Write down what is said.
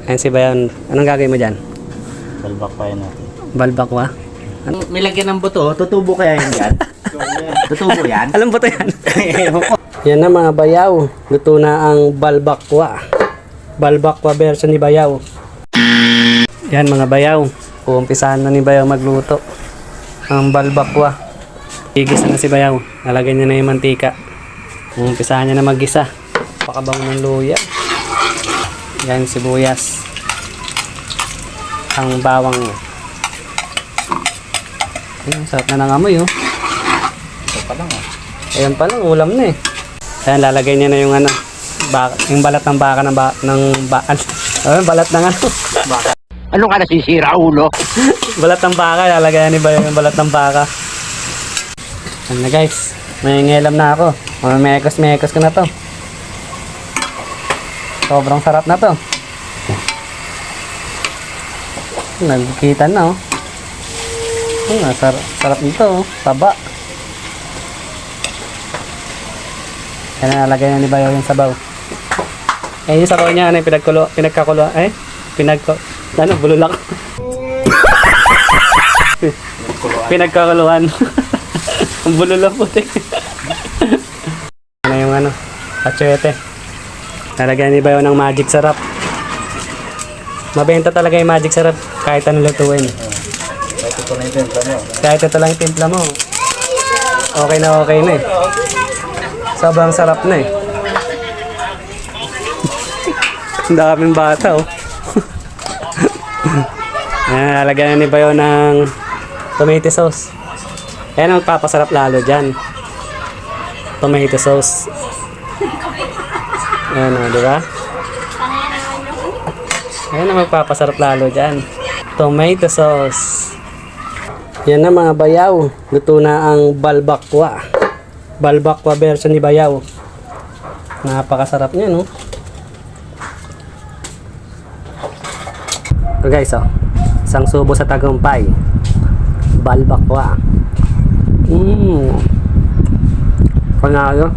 Ayan si Bayaw. Anong gagawin mo dyan? Balbakpayan natin. Balbakwa? May lagyan ng buto, tutubo kaya yan dyan? Tutubo yan? Alam ba ito yan? Yan na mga Bayaw. Luto na ang balbakwa. Balbakwa version ni Bayaw. Yan mga Bayaw. Uumpisahan na ni Bayaw magluto. Ang balbakwa. Igisa na si Bayaw. Nalagyan niya na yung mantika. Uumpisahan niya na mag-gisa. Pakabango ng luya. Yan sibuyas. Ang bawang. Ayun, sarap na ng amoy oh. Ito pa lang ah. Ayan pa lang, ulam na eh. Ayan, lalagay niya na yung ano, yung balat ng baka ayun, balat ng ano. Ano ka nasisira, ulo? Balat ng baka, lalagay ni Bayaw yung balat ng baka. Ayan na guys, may ngelam na ako. Mekos ko na to. Sobrang sarap na to. Nagkita na oh. Sarap nito oh. Taba. Yan na, nalagay na ni Bayaw yung sabaw. Eh, yung sabaw niya, ano yung bululak. Pinagkakuluan. Ang bululak puti. Ano yung ano, atsuete. Nalagay ni Bayaw ng magic sarap. Mabenta talaga yung magic sarap kahit anong lutuin. Kahit ito na yung timpla mo. Kahit ito lang yung timpla mo. Okay na eh. Sobrang sarap na eh. Ang daming bata oh. Ayan, lalagyan na ni Bayaw ng tomato sauce. Ayan ang magpapasarap lalo dyan. Tomato sauce. Ayan o, diba? Ayan ang magpapasarap lalo dyan. Tomato sauce. Yan na mga Bayaw. Luto na ang balbakwa. Balbakwa version ni Bayaw. Napakasarap niya, no? So guys, oh. Isang subo sa tagumpay. Balbakwa. Panalo.